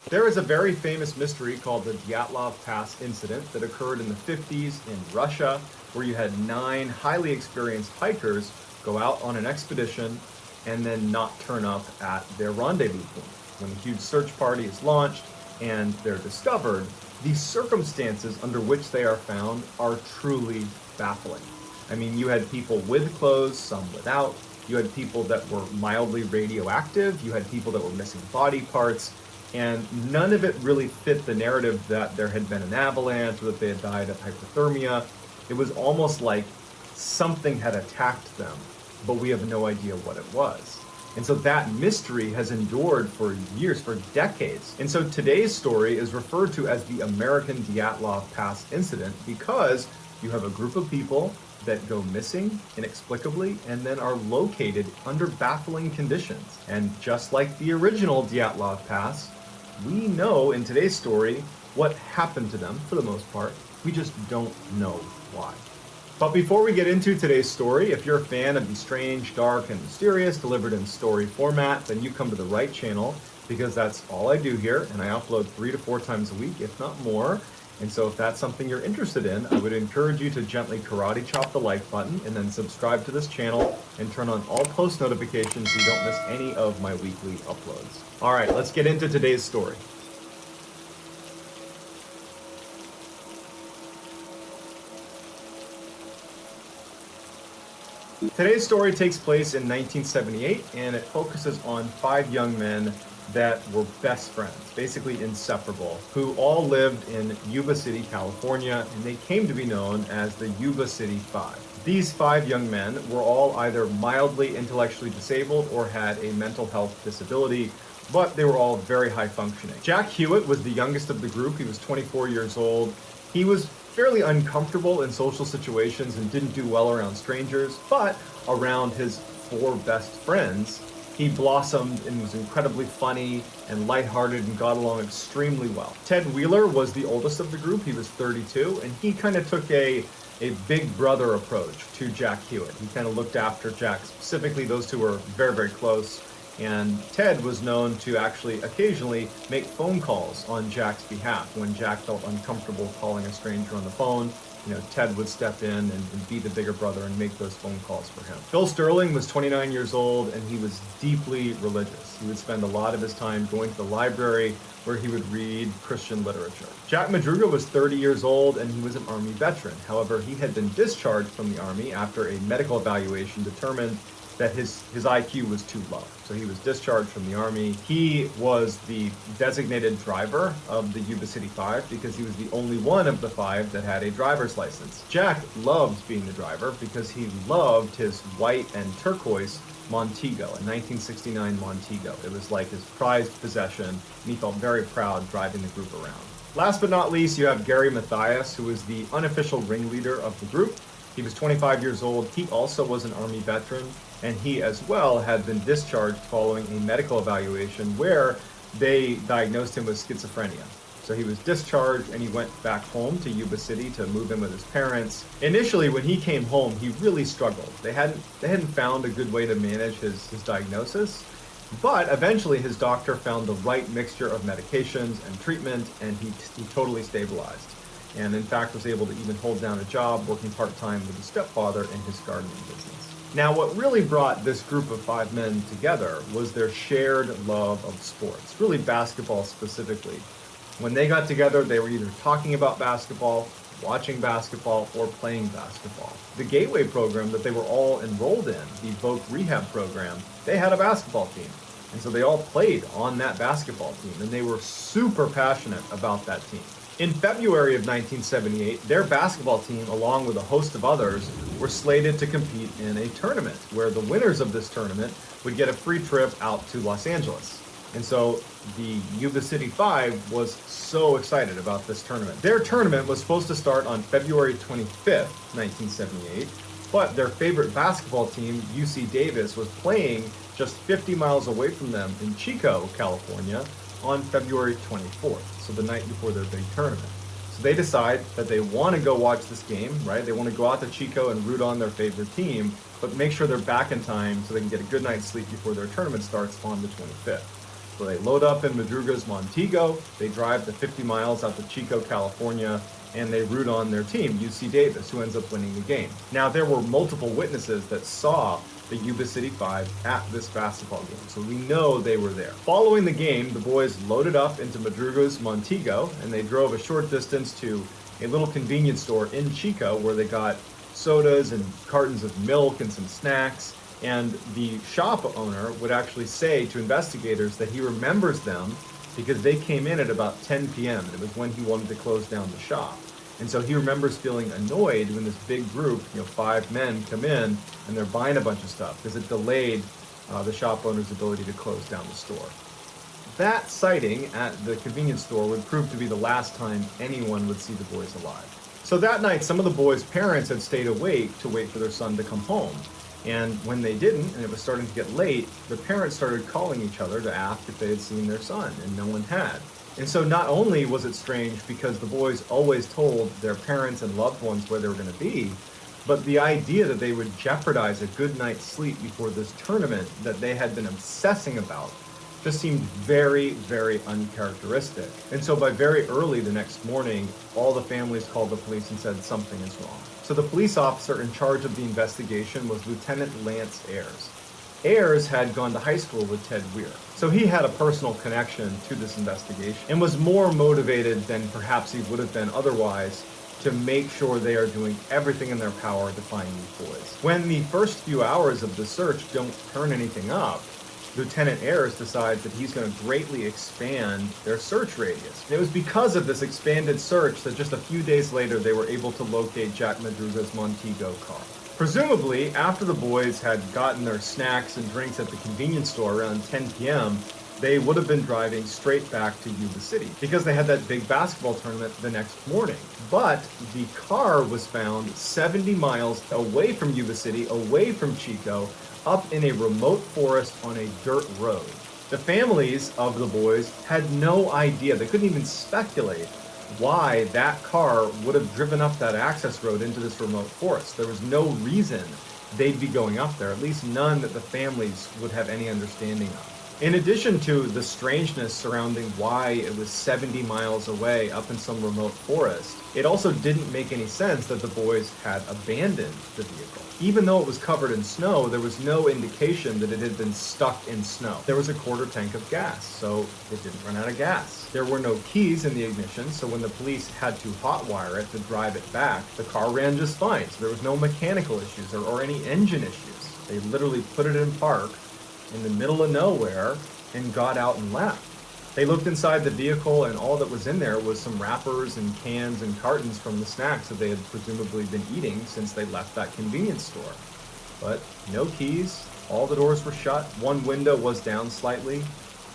There is a very famous mystery called the Dyatlov Pass incident that occurred in the 50s in Russia, where you had 9 highly experienced hikers go out on an expedition and then not turn up at their rendezvous point. When a huge search party is launched and they're discovered, the circumstances under which they are found are truly baffling. I mean, you had people with clothes, some without. You had people that were mildly radioactive. You had people that were missing body parts. And none of it really fit the narrative that there had been an avalanche or that they had died of hypothermia. It was almost like something had attacked them, but we have no idea what it was. And so that mystery has endured for years, for decades. And so today's story is referred to as the American Dyatlov Pass incident because you have a group of people that go missing inexplicably and then are located under baffling conditions. And just like the original Dyatlov Pass, we know in today's story what happened to them for the most part. We just don't know why. But before we get into today's story, if you're a fan of the strange, dark, and mysterious delivered in story format, then you come to the right channel because that's all I do here, and I upload 3 to 4 times a week, if not more. And so if that's something you're interested in, I would encourage you to gently karate chop the like button and then subscribe to this channel and turn on all post notifications so you don't miss any of my weekly uploads. All right, let's get into today's story. Today's story takes place in 1978, and it focuses on 5 young men that were best friends, basically inseparable, who all lived in Yuba City, California, and they came to be known as the Yuba City Five. These 5 young men were all either mildly intellectually disabled or had a mental health disability, but they were all very high functioning. Jack Hewitt was the youngest of the group. He was 24 years old. He was fairly uncomfortable in social situations and didn't do well around strangers, but around his 4 best friends, he blossomed and was incredibly funny and lighthearted and got along extremely well. Ted Wheeler was the oldest of the group. He was 32, and he kind of took a big brother approach to Jack Hewitt. He kind of looked after Jack specifically. Those two were very, very close. And Ted was known to actually occasionally make phone calls on Jack's behalf. When Jack felt uncomfortable calling a stranger on the phone, Ted would step in and be the bigger brother and make those phone calls for him. Phil Sterling was 29 years old, and he was deeply religious. He would spend a lot of his time going to the library where he would read Christian literature. Jack Madruga was 30 years old, and he was an Army veteran. However, he had been discharged from the Army after a medical evaluation determined that his IQ was too low. So he was discharged from the Army. He was the designated driver of the Yuba City Five because he was the only one of the 5 that had a driver's license. Jack loved being the driver because he loved his white and turquoise Montego, a 1969 Montego. It was like his prized possession, and he felt very proud driving the group around. Last but not least, you have Gary Mathias, who was the unofficial ringleader of the group. He was 25 years old. He also was an Army veteran, and he as well had been discharged following a medical evaluation where they diagnosed him with schizophrenia. So he was discharged and he went back home to Yuba City to move in with his parents. Initially, when he came home, he really struggled. They hadn't found a good way to manage his diagnosis, but eventually his doctor found the right mixture of medications and treatment, and he totally stabilized. And in fact was able to even hold down a job working part-time with his stepfather in his gardening business. Now, what really brought this group of 5 men together was their shared love of sports, really basketball specifically. When they got together, they were either talking about basketball, watching basketball, or playing basketball. The Gateway program that they were all enrolled in, the Voc Rehab program, they had a basketball team. And so they all played on that basketball team, and they were super passionate about that team. In February of 1978, their basketball team, along with a host of others, were slated to compete in a tournament where the winners of this tournament would get a free trip out to Los Angeles. And so the Yuba City Five was so excited about this tournament. Their tournament was supposed to start on February 25th, 1978, but their favorite basketball team, UC Davis, was playing just 50 miles away from them in Chico, California, on February 24th, so the night before their big tournament. So they decide that they want to go watch this game, right? They want to go out to Chico and root on their favorite team, but make sure they're back in time so they can get a good night's sleep before their tournament starts on the 25th. So they load up in Madruga's Montego, they drive the 50 miles out to Chico, California, and they root on their team, UC Davis, who ends up winning the game. Now, there were multiple witnesses that saw the Yuba City Five at this basketball game, so we know they were there. Following the game, the boys loaded up into Madruga's Montego, and they drove a short distance to a little convenience store in Chico where they got sodas and cartons of milk and some snacks. And the shop owner would actually say to investigators that he remembers them because they came in at about 10 p.m. and it was when he wanted to close down the shop. And so he remembers feeling annoyed when this big group, 5 men, come in and they're buying a bunch of stuff because it delayed the shop owner's ability to close down the store. That sighting at the convenience store would prove to be the last time anyone would see the boys alive. So that night, some of the boys' parents had stayed awake to wait for their son to come home. And when they didn't, and it was starting to get late, the parents started calling each other to ask if they had seen their son, and no one had. And so not only was it strange because the boys always told their parents and loved ones where they were going to be, but the idea that they would jeopardize a good night's sleep before this tournament that they had been obsessing about just seemed very, very uncharacteristic. And so by very early the next morning, all the families called the police and said something is wrong. So the police officer in charge of the investigation was Lieutenant Lance Ayers. Ayers had gone to high school with Ted Weir, so he had a personal connection to this investigation and was more motivated than perhaps he would have been otherwise to make sure they are doing everything in their power to find these boys. When the first few hours of the search don't turn anything up, Lieutenant Ayers decides that he's going to greatly expand their search radius. And it was because of this expanded search that just a few days later they were able to locate Jack Madruga's Montego car. Presumably, after the boys had gotten their snacks and drinks at the convenience store around 10 p.m., they would have been driving straight back to Yuba City because they had that big basketball tournament the next morning. But the car was found 70 miles away from Yuba City, away from Chico, up in a remote forest on a dirt road. The families of the boys had no idea. They couldn't even speculate why that car would have driven up that access road into this remote forest. There was no reason they'd be going up there, at least none that the families would have any understanding of. In addition to the strangeness surrounding why it was 70 miles away up in some remote forest, it also didn't make any sense that the boys had abandoned the vehicle. Even though it was covered in snow, there was no indication that it had been stuck in snow. There was a quarter tank of gas, so it didn't run out of gas. There were no keys in the ignition, so when the police had to hotwire it to drive it back, the car ran just fine. So there was no mechanical issues or any engine issues. They literally put it in park in the middle of nowhere and got out and left. They looked inside the vehicle and all that was in there was some wrappers and cans and cartons from the snacks that they had presumably been eating since they left that convenience store. But no keys, all the doors were shut, one window was down slightly,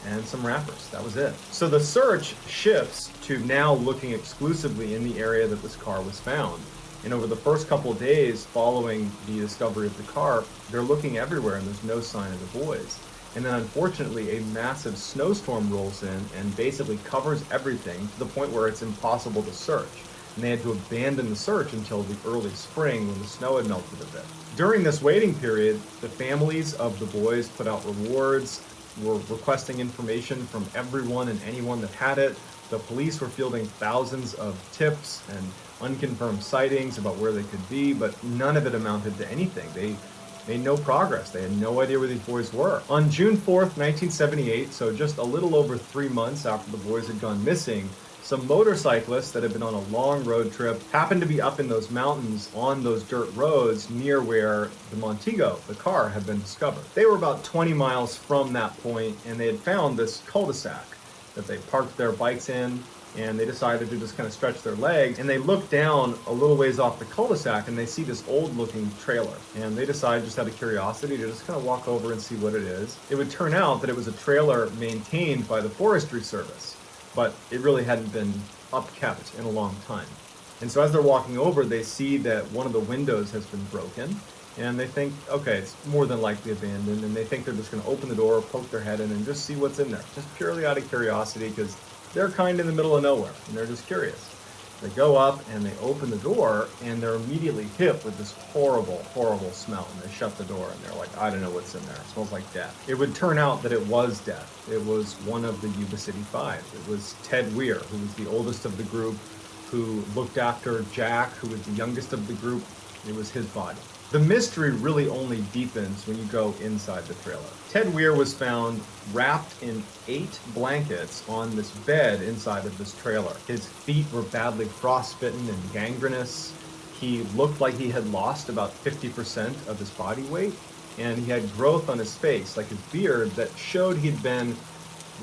and some wrappers. That was it. So the search shifts to now looking exclusively in the area that this car was found. And over the first couple of days following the discovery of the car, they're looking everywhere and there's no sign of the boys. And then unfortunately, a massive snowstorm rolls in and basically covers everything to the point where it's impossible to search. And they had to abandon the search until the early spring when the snow had melted a bit. During this waiting period, the families of the boys put out rewards, were requesting information from everyone and anyone that had it. The police were fielding thousands of tips and unconfirmed sightings about where they could be, but none of it amounted to anything. They made no progress. They had no idea where these boys were. On June 4th, 1978, so just a little over 3 months after the boys had gone missing, some motorcyclists that had been on a long road trip happened to be up in those mountains on those dirt roads near where the Montego, the car, had been discovered. They were about 20 miles from that point, and they had found this cul-de-sac that they parked their bikes in, and they decided to just kind of stretch their legs, and they look down a little ways off the cul-de-sac and they see this old looking trailer, and they decided, just out of curiosity, to just kind of walk over and see what it is. It would turn out that it was a trailer maintained by the Forestry Service, but it really hadn't been upkept in a long time. And so as they're walking over, they see that one of the windows has been broken, and they think, okay, it's more than likely abandoned, and they think they're just going to open the door, poke their head in, and just see what's in there, just purely out of curiosity, because they're kind of in the middle of nowhere, and they're just curious. They go up and they open the door, and they're immediately hit with this horrible, horrible smell. And they shut the door, and they're like, I don't know what's in there. It smells like death. It would turn out that it was death. It was one of the Yuba City Five. It was Ted Weir, who was the oldest of the group, who looked after Jack, who was the youngest of the group. It was his body. The mystery really only deepens when you go inside the trailer. Ted Weir was found wrapped in 8 blankets on this bed inside of this trailer. His feet were badly frostbitten and gangrenous. He looked like he had lost about 50% of his body weight, and he had growth on his face, like his beard, that showed he'd been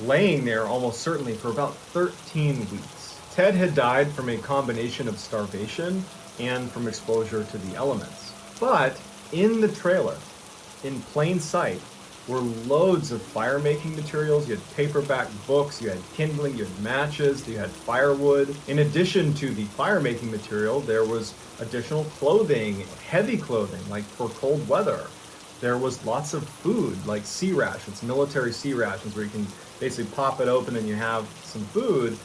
laying there almost certainly for about 13 weeks. Ted had died from a combination of starvation and from exposure to the elements. But in the trailer, in plain sight, were loads of fire-making materials. You had paperback books, you had kindling, you had matches, you had firewood. In addition to the fire-making material, there was additional clothing, heavy clothing, like for cold weather. There was lots of food, like sea rations, military sea rations, where you can basically pop it open and you have some food,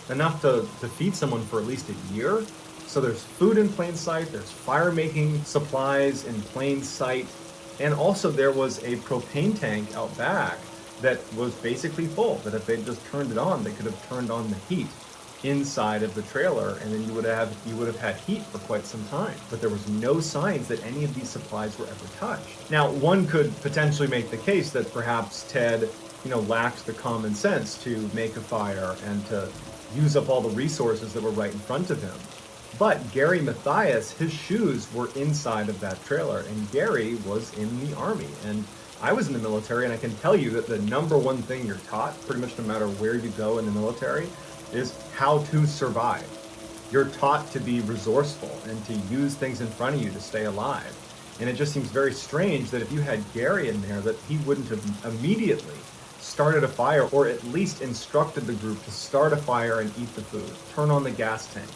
enough to feed someone for at least a year. So there's food in plain sight, there's fire-making supplies in plain sight, and also there was a propane tank out back that was basically full, that if they just turned it on, they could have turned on the heat inside of the trailer, and then you would have had heat for quite some time. But there was no signs that any of these supplies were ever touched. Now, one could potentially make the case that perhaps Ted, lacked the common sense to make a fire and to use up all the resources that were right in front of him. But Gary Mathias, his shoes were inside of that trailer, and Gary was in the Army. And I was in the military, and I can tell you that the number one thing you're taught, pretty much no matter where you go in the military, is how to survive. You're taught to be resourceful and to use things in front of you to stay alive. And it just seems very strange that if you had Gary in there, that he wouldn't have immediately started a fire, or at least instructed the group to start a fire and eat the food, turn on the gas tank.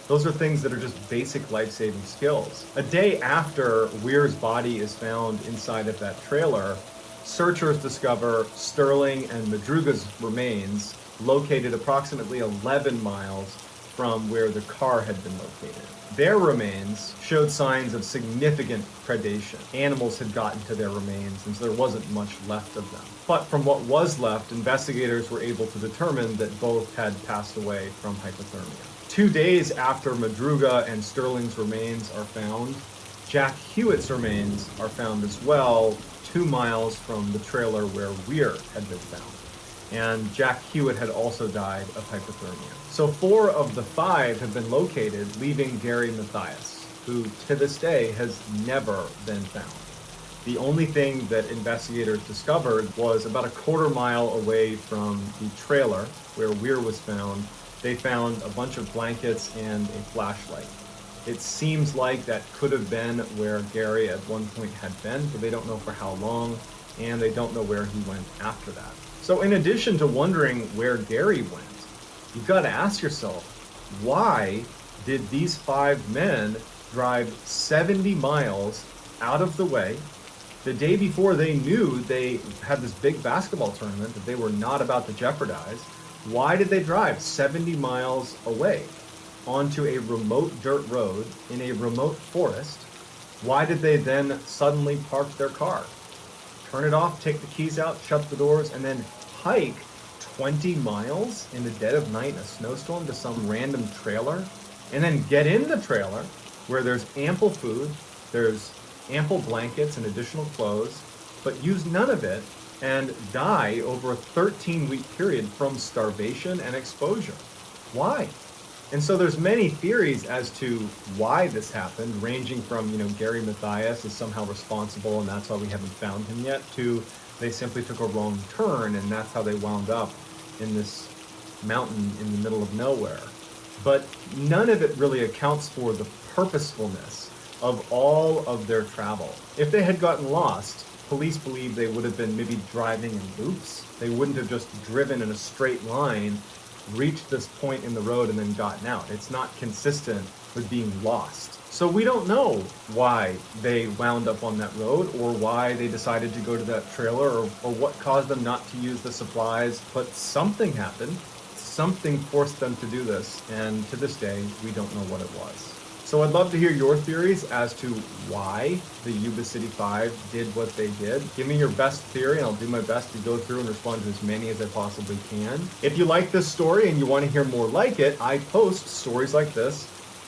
Those are things that are just basic life-saving skills. A day after Weir's body is found inside of that trailer, searchers discover Sterling and Madruga's remains located approximately 11 miles from where the car had been located. Their remains showed signs of significant predation. Animals had gotten to their remains, and so there wasn't much left of them. But from what was left, investigators were able to determine that both had passed away from hypothermia. 2 days after Madruga and Sterling's remains are found, Jack Hewitt's remains are found as well, 2 miles from the trailer where Weir had been found. And Jack Hewitt had also died of hypothermia. So 4 of the 5 have been located, leaving Gary Mathias, who to this day has never been found. The only thing that investigators discovered was about a quarter mile away from the trailer where Weir was found. They found a bunch of blankets and a flashlight. It seems like that could have been where Gary at one point had been, but they don't know for how long, and they don't know where he went after that. So in addition to wondering where Gary went, you've got to ask yourself, why did these 5 men drive 70 miles out of the way the day before they knew they had this big basketball tournament that they were not about to jeopardize? Why did they drive 70 miles away onto a remote dirt road in a remote forest? Why did they then suddenly park their car, turn it off, take the keys out, shut the doors, and then hike 20 miles in the dead of night in a snowstorm to some random trailer, and then get in the trailer where there's ample food, there's ample blankets and additional clothes, but use none of it and die over a 13-week period from starvation and exposure? Why? And so there's many theories as to why this happened, ranging from, Gary Mathias is somehow responsible and that's why we haven't found him yet, to they simply took a wrong turn and that's how they wound up in this mountain in the middle of nowhere. But none of it really accounts for the purposefulness of all of their travel. If they had gotten lost, police believe they would have been maybe driving in loops. They wouldn't have just driven in a straight line, reached this point in the road, and then gotten out. It's not consistent with being lost. So we don't know why they wound up on that road, or why they decided to go to that trailer, or what caused them not to use the supplies, but something happened. something forced them to do this, and to this day, we don't know what it was. So I'd love to hear your theories as to why the Yuba City 5 did what they did. Give me your best theory, and I'll do my best to go through and respond to as many as I possibly can. If you like this story and you want to hear more like it, I post stories like this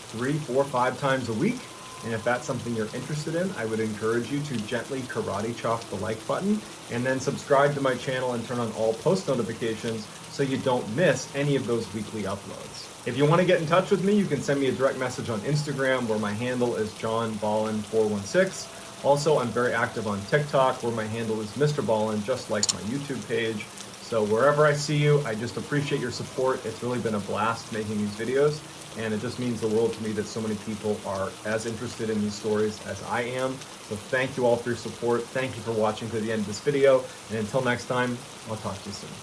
3, 4, 5 times a week. And if that's something you're interested in, I would encourage you to gently karate chop the like button and then subscribe to my channel and turn on all post notifications so you don't miss any of those weekly uploads. If you want to get in touch with me, you can send me a direct message on Instagram where my handle is johnballin416. Also, I'm very active on TikTok where my handle is Mr. Ballin, just like my YouTube page. So wherever I see you, I just appreciate your support. It's really been a blast making these videos, and it just means the world to me that so many people are as interested in these stories as I am. So thank you all for your support. Thank you for watching to the end of this video, and until next time, I'll talk to you soon.